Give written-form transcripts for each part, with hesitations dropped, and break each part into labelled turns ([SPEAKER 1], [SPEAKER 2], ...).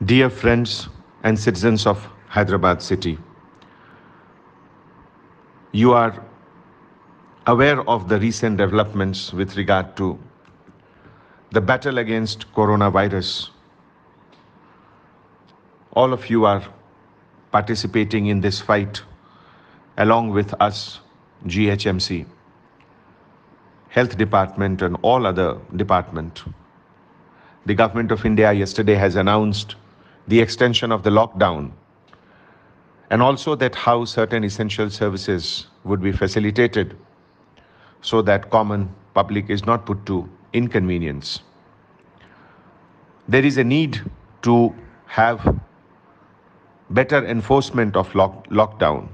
[SPEAKER 1] Dear friends and citizens of Hyderabad city, you are aware of the recent developments with regard to the battle against coronavirus. All of you are participating in this fight along with us, GHMC, Health Department and all other departments. The Government of India yesterday has announced the extension of the lockdown and also that how certain essential services would be facilitated so that common public is not put to inconvenience. There is a need to have better enforcement of lockdown,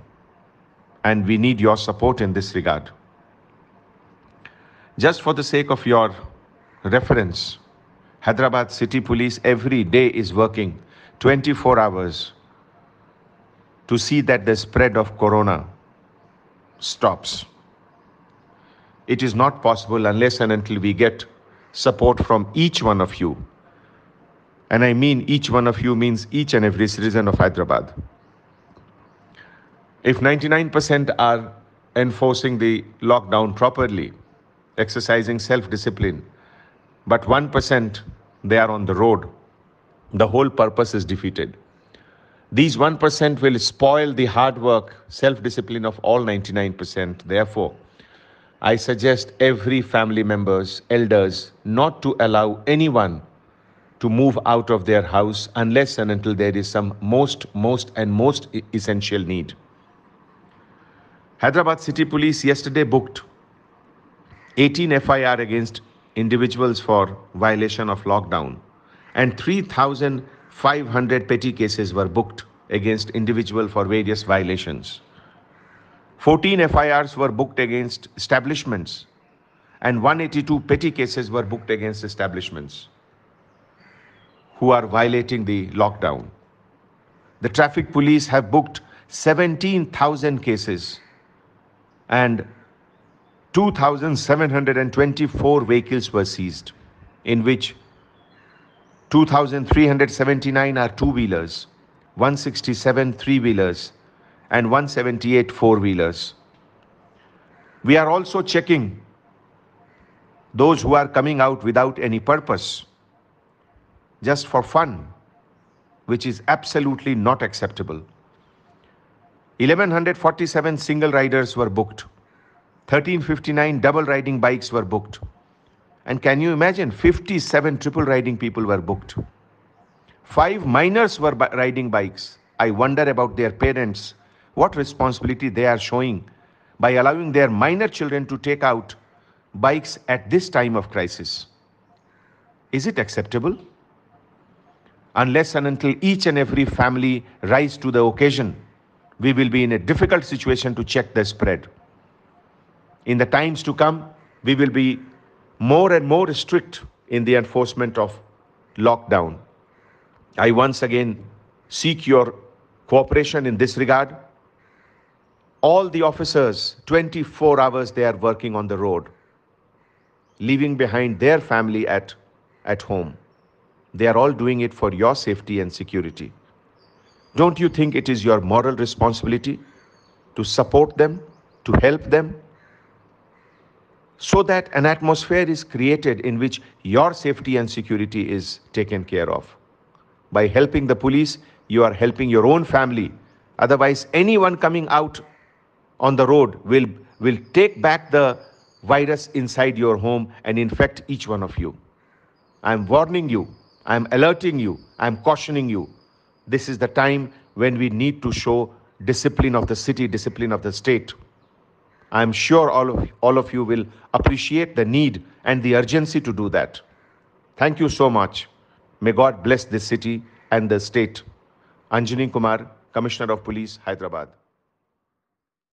[SPEAKER 1] and we need your support in this regard. Just for the sake of your reference, Hyderabad City Police every day is working 24 hours to see that the spread of corona stops. It is not possible unless and until we get support from each one of you. And I mean each one of you means each and every citizen of Hyderabad. If 99% are enforcing the lockdown properly, exercising self-discipline, but 1% they are on the road, the whole purpose is defeated. These 1% will spoil the hard work, self-discipline of all 99%. Therefore, I suggest every family members, elders, not to allow anyone to move out of their house unless and until there is some most essential need. Hyderabad City Police yesterday booked 18 FIR against individuals for violation of lockdown, and 3,500 petty cases were booked against individuals for various violations. 14 FIRs were booked against establishments, and 182 petty cases were booked against establishments who are violating the lockdown. The traffic police have booked 17,000 cases and 2,724 vehicles were seized, in which 2,379 are two-wheelers, 167 three-wheelers, and 178 four-wheelers. We are also checking those who are coming out without any purpose, just for fun, which is absolutely not acceptable. 1,147 single riders were booked. 1,359 double riding bikes were booked. And can you imagine, 57 triple riding people were booked. 5 minors were riding bikes. I wonder about their parents, what responsibility they are showing by allowing their minor children to take out bikes at this time of crisis. Is it acceptable? Unless and until each and every family rise to the occasion, we will be in a difficult situation to check the spread. In the times to come, we will be more and more strict in the enforcement of lockdown. I once again seek your cooperation in this regard. All the officers, 24 hours they are working on the road, leaving behind their family at home. They are all doing it for your safety and security. Don't you think it is your moral responsibility to support them, to help them, so that an atmosphere is created in which your safety and security is taken care of? By helping the police, you are helping your own family. Otherwise, anyone coming out on the road will take back the virus inside your home and infect each one of you. I'm warning you, I'm alerting you, I'm cautioning you. This is the time when we need to show discipline of the city, discipline of the state. I'm sure all of you will appreciate the need and the urgency to do that. Thank you so much. May God bless this city and the state. Anjani Kumar, Commissioner of Police, Hyderabad.